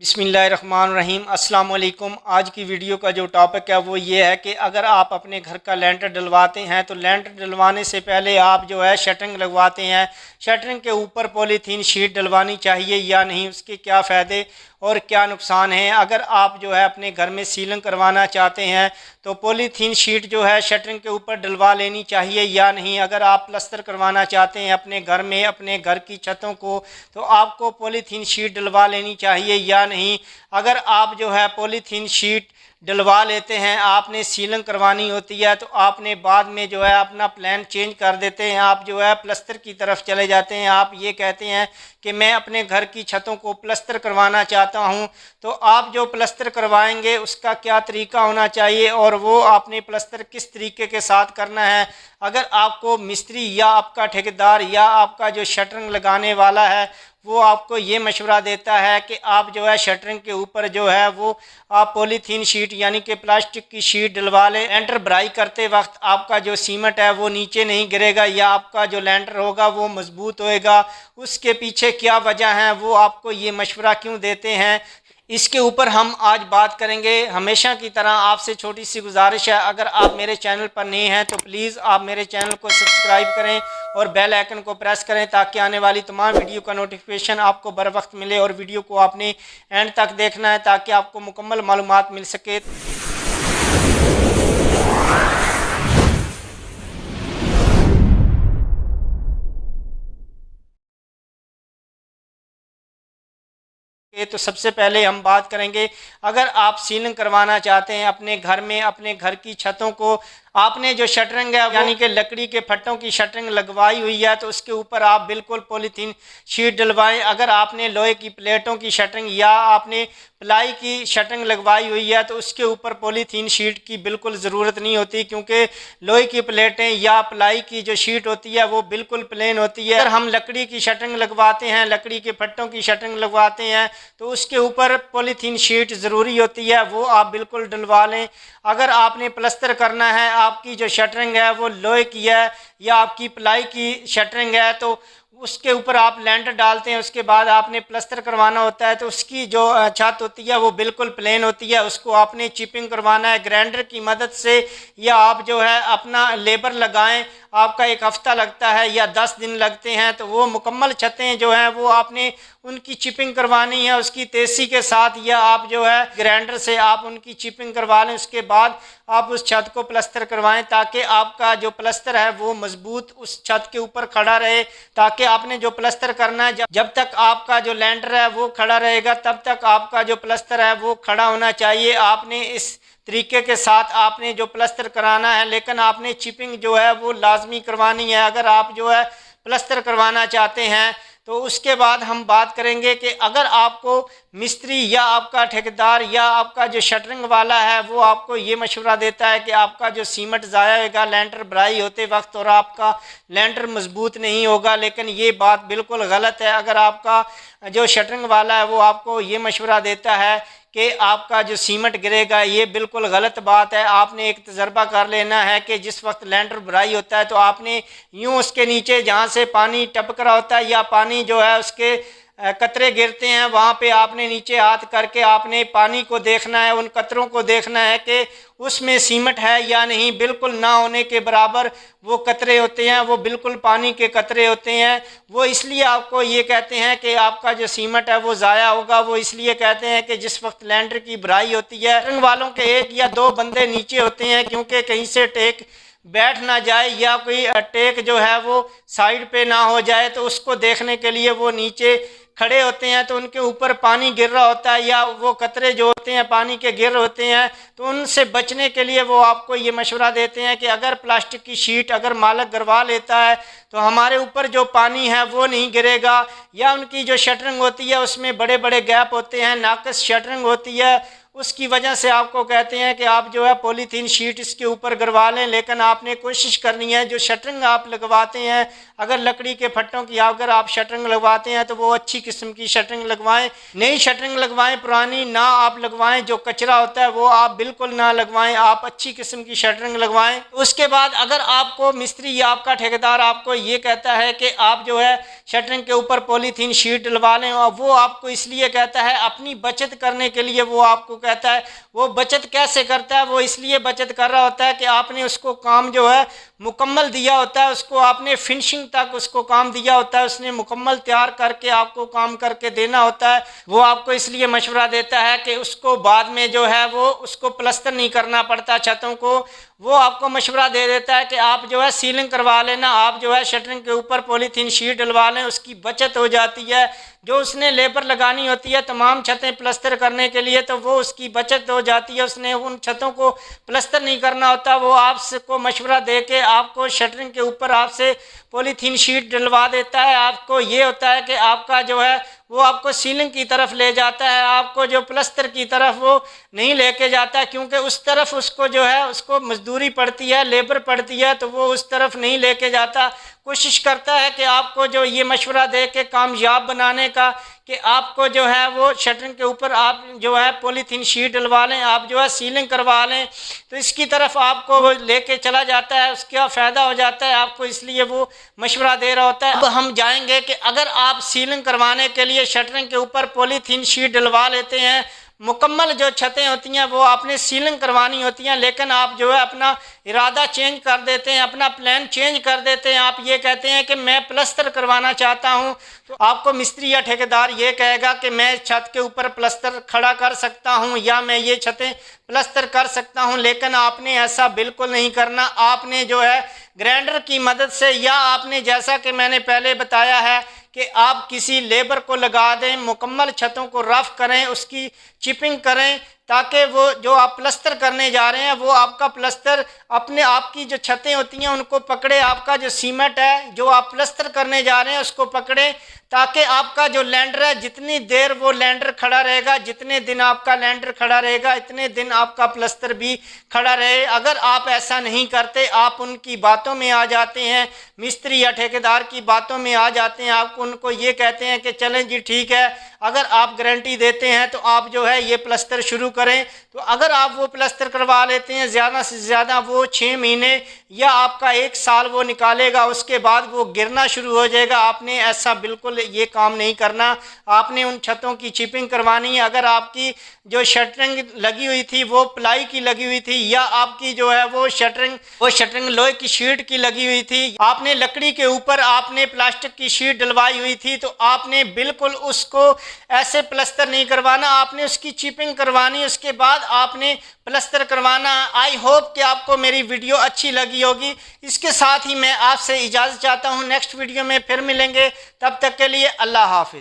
बिस्मिल्लाहिर्रहमानिर्रहीम। अस्सलाम वालेकुम। आज की वीडियो का जो टॉपिक है वो ये है कि अगर आप अपने घर का लेंटर डलवाते हैं तो लेंटर डलवाने से पहले आप जो है शटरिंग लगवाते हैं, शटरिंग के ऊपर पॉलीथीन शीट डलवानी चाहिए या नहीं, उसके क्या फ़ायदे और क्या नुकसान हैं। अगर आप जो है अपने घर में सीलिंग करवाना चाहते हैं तो पॉलीथीन शीट जो है शटरिंग के ऊपर डलवा लेनी चाहिए या नहीं। अगर आप प्लस्तर करवाना चाहते हैं अपने घर में, अपने घर की छतों को, तो आपको पॉलीथीन शीट डलवा लेनी चाहिए या नहीं। अगर आप जो है पॉलीथीन शीट डलवा लेते हैं, आपने सीलिंग करवानी होती है तो आपने बाद में जो है अपना प्लान चेंज कर देते हैं, आप जो है प्लस्तर की तरफ चले जाते हैं। आप ये कहते हैं कि मैं अपने घर की छतों को प्लस्तर करवाना चाहता हूं, तो आप जो प्लस्तर करवाएंगे उसका क्या तरीका होना चाहिए और वो आपने प्लस्तर किस तरीके के साथ करना है। अगर आपको मिस्त्री या आपका ठेकेदार या आपका जो शटरिंग लगाने वाला है वो आपको ये मशवरा देता है कि आप जो है शटरिंग के ऊपर जो है वो आप पॉलीथीन शीट यानी कि प्लास्टिक की शीट डलवा लें, लेंटर भराई करते वक्त आपका जो सीमेंट है वो नीचे नहीं गिरेगा या आपका जो लेंटर होगा वो मजबूत होएगा। उसके पीछे क्या वजह है, वो आपको ये मशवरा क्यों देते हैं, इसके ऊपर हम आज बात करेंगे। हमेशा की तरह आपसे छोटी सी गुजारिश है, अगर आप मेरे चैनल पर नए हैं तो प्लीज़ आप मेरे चैनल को सब्सक्राइब करें और बेल आइकन को प्रेस करें ताकि आने वाली तमाम वीडियो का नोटिफिकेशन आपको बर वक्त मिले। और वीडियो को आपने एंड तक देखना है ताकि आपको मुकम्मल मालूमात मिल सके। तो सबसे पहले हम बात करेंगे, अगर आप सीलिंग करवाना चाहते हैं अपने घर में, अपने घर की छतों को, आपने जो शटरिंग है यानी कि लकड़ी के फट्टों की शटरिंग लगवाई हुई है तो उसके ऊपर आप बिल्कुल पॉलीथीन शीट डलवाएं। अगर आपने लोहे की प्लेटों की शटरिंग या आपने प्लाई की शटरिंग लगवाई हुई है तो उसके ऊपर पॉलीथीन शीट की बिल्कुल ज़रूरत नहीं होती, क्योंकि लोहे की प्लेटें या प्लाई की जो शीट होती है वो बिल्कुल प्लेन होती है। अगर हम लकड़ी की शटरिंग लगवाते हैं, लकड़ी के फट्टों की शटरिंग लगवाते हैं तो उसके ऊपर पॉलीथीन शीट ज़रूरी होती है, वो आप बिल्कुल डलवा लें। अगर आपने प्लस्तर करना है, आपकी जो शटरिंग है वो लोहे की है या आपकी प्लाई की शटरिंग है तो उसके ऊपर आप लेंटर डालते हैं, उसके बाद आपने प्लस्तर करवाना होता है तो उसकी जो छत होती है वो बिल्कुल प्लेन होती है, उसको आपने चिपिंग करवाना है ग्राइंडर की मदद से, या आप जो है अपना लेबर लगाएं, आपका एक हफ़्ता लगता है या 10 दिन लगते हैं तो वो मुकम्मल छतें जो हैं वो आपने उनकी चिपिंग करवानी है उसकी तेज़ी के साथ, या आप जो है ग्राइंडर से आप उनकी चिपिंग करवा लें। उसके बाद आप उस छत को प्लस्तर करवाएं ताकि आपका जो प्लस्तर है वो मजबूत उस छत के ऊपर खड़ा रहे, ताकि आपने जो प्लस्तर करना है जब तक आपका जो लेंटर है वो खड़ा रहेगा तब तक आपका जो प्लस्तर है वो खड़ा होना चाहिए। आपने इस तरीके के साथ आपने जो प्लस्तर कराना है, लेकिन आपने चिपिंग जो है वो लाजमी करवानी है अगर आप जो है प्लस्तर करवाना चाहते हैं। तो उसके बाद हम बात करेंगे कि अगर आपको मिस्त्री या आपका ठेकेदार या आपका जो शटरिंग वाला है वो आपको ये मशवरा देता है कि आपका जो सीमेंट ज़ाया होगा लेंटर भराई होते वक्त और आपका लेंटर मजबूत नहीं होगा, लेकिन ये बात बिल्कुल गलत है। अगर आपका जो शटरिंग वाला है वो आपको ये मशवरा देता है कि आपका जो सीमेंट गिरेगा, ये बिल्कुल गलत बात है। आपने एक तजर्बा कर लेना है कि जिस वक्त लेंटर भराई होता है तो आपने यूँ उसके नीचे जहाँ से पानी टपक रहा होता है या पानी जो है उसके कतरे गिरते हैं वहाँ पे आपने नीचे हाथ करके आपने पानी को देखना है, उन कतरों को देखना है कि उसमें सीमेंट है या नहीं। बिल्कुल ना होने के बराबर वो कतरे होते हैं, वो बिल्कुल पानी के कतरे होते हैं। वो इसलिए आपको ये कहते हैं कि आपका जो सीमेंट है वो ज़ाया होगा, वो इसलिए कहते हैं कि जिस वक्त लेंटर की भराई होती है रंग वालों के 1 या 2 बंदे नीचे होते हैं, क्योंकि कहीं से टेक बैठ ना जाए या कोई टेक जो है वो साइड पे ना हो जाए, तो उसको देखने के लिए वो नीचे खड़े होते हैं। तो उनके ऊपर पानी गिर रहा होता है या वो कतरे जो होते हैं पानी के गिर होते हैं, तो उनसे बचने के लिए वो आपको ये मशवरा देते हैं कि अगर प्लास्टिक की शीट अगर मालिक गरवा लेता है तो हमारे ऊपर जो पानी है वो नहीं गिरेगा। या उनकी जो शटरिंग होती है उसमें बड़े बड़े गैप होते हैं, नाकस शटरिंग होती है, उसकी वजह से आपको कहते हैं कि आप जो है पॉलीथीन शीट इसके ऊपर गरवा लें। लेकिन आपने कोशिश करनी है जो शटरिंग आप लगवाते हैं, अगर लकड़ी के फट्टों की अगर आप शटरिंग लगवाते हैं तो वो अच्छी किस्म की शटरिंग लगवाएं, नई शटरिंग लगवाएं, पुरानी ना आप लगवाएं। जो कचरा होता है वो आप बिल्कुल ना लगवाएं, आप अच्छी किस्म की शटरिंग लगवाएं। उसके बाद अगर आपको मिस्त्री या आपका ठेकेदार आपको ये कहता है कि आप जो है शटरिंग के ऊपर पॉलीथीन शीट डलवा लें। और वो आपको इसलिए कहता है अपनी बचत करने के लिए, वो आपको कहता है। वो बचत कैसे करता है? वो इसलिए बचत कर रहा होता है कि आपने उसको काम जो है मुकम्मल दिया होता है, उसको आपने फिनिशिंग तक उसको काम दिया होता है, उसने मुकम्मल तैयार करके आपको काम करके देना होता है। वो आपको इसलिए मशवरा देता है कि उसको बाद में जो है वो उसको प्लस्तर नहीं करना पड़ता छतों को। वो आपको मशवरा दे देता है कि आप जो है सीलिंग करवा लेना, आप जो है शटरिंग के ऊपर पॉलीथीन शीट डलवा लें, उसकी बचत हो जाती है। जो उसने लेबर लगानी होती है तमाम छतें प्लस्तर करने के लिए, तो वो उसकी बचत हो जाती है, उसने उन छतों को प्लस्तर नहीं करना होता। वो आपको मशवरा दे के आपको शटरिंग के ऊपर आपसे पॉलीथीन शीट डलवा देता है। आपको ये होता है कि आपका जो है वो आपको सीलिंग की तरफ ले जाता है, आपको जो प्लस्तर की तरफ वो नहीं लेके जाता, क्योंकि उस तरफ उसको जो है उसको मजदूरी पड़ती है, लेबर पड़ती है, तो वो उस तरफ नहीं लेके जाता। कोशिश करता है कि आपको जो ये मशवरा दे के कामयाब बनाने का, कि आपको जो है वो शटरिंग के ऊपर आप जो है पॉलीथीन शीट डलवा लें, आप जो है सीलिंग करवा लें, तो इसकी तरफ आपको वो लेके चला जाता है, उसका फ़ायदा हो जाता है आपको, इसलिए वो मशवरा दे रहा होता है। अब हम जाएंगे कि अगर आप सीलिंग करवाने के लिए शटरिंग के ऊपर पॉलीथीन शीट डलवा लेते हैं, मुकम्मल जो छतें होती हैं वो आपने सीलिंग करवानी होती हैं, लेकिन आप जो है अपना इरादा चेंज कर देते हैं, अपना प्लान चेंज कर देते हैं, आप ये कहते हैं कि मैं प्लस्तर करवाना चाहता हूं, तो आपको मिस्त्री या ठेकेदार ये कहेगा कि मैं छत के ऊपर प्लस्तर खड़ा कर सकता हूं या मैं ये छतें प्लस्तर कर सकता हूं, लेकिन आपने ऐसा बिल्कुल नहीं करना। आपने जो है ग्राइंडर की मदद से, या आपने जैसा कि मैंने पहले बताया है कि आप किसी लेबर को लगा दें, मुकम्मल छतों को रफ़ करें, उसकी चिपिंग करें, ताकि वो जो आप प्लस्तर करने जा रहे हैं वो आपका प्लस्तर अपने आपकी जो छतें होती हैं उनको पकड़े, आपका जो सीमेंट है जो आप प्लस्तर करने जा रहे हैं उसको पकड़े, ताकि आपका जो लैंडर है जितनी देर वो लैंडर खड़ा रहेगा, जितने दिन आपका लैंडर खड़ा रहेगा, इतने दिन आपका प्लस्तर भी खड़ा रहे। अगर आप ऐसा नहीं करते, आप उनकी बातों में आ जाते हैं, मिस्त्री या ठेकेदार की बातों में आ जाते हैं, आप उनको ये कहते हैं कि चलें जी ठीक है, अगर आप गारंटी देते हैं तो आप जो है ये प्लस्तर शुरू करें। तो अगर आप वो प्लस्तर करवा लेते हैं, ज़्यादा से ज़्यादा वो 6 महीने या आपका 1 साल वो निकालेगा, उसके बाद वो गिरना शुरू हो जाएगा। आपने ऐसा बिल्कुल ये काम नहीं करना, आपने उन छतों की चिपिंग करवानी है। अगर आपकी जो शटरिंग लगी हुई थी वो प्लाई की लगी हुई थी, या आपकी जो है वो शटरिंग लोहे की शीट की लगी हुई थी, आपने लकड़ी के ऊपर आपने प्लास्टिक की शीट डलवाई हुई थी, तो आपने बिल्कुल उसको ऐसे प्लस्तर नहीं करवाना, आपने उसकी चिपिंग करवानी, उसके बाद आपने प्लस्तर करवाना। आई होप कि आपको मेरी वीडियो अच्छी लगी होगी। इसके साथ ही मैं आपसे इजाज़त चाहता हूँ, नेक्स्ट वीडियो में फिर मिलेंगे, तब तक के लिए अल्लाह हाफिज़।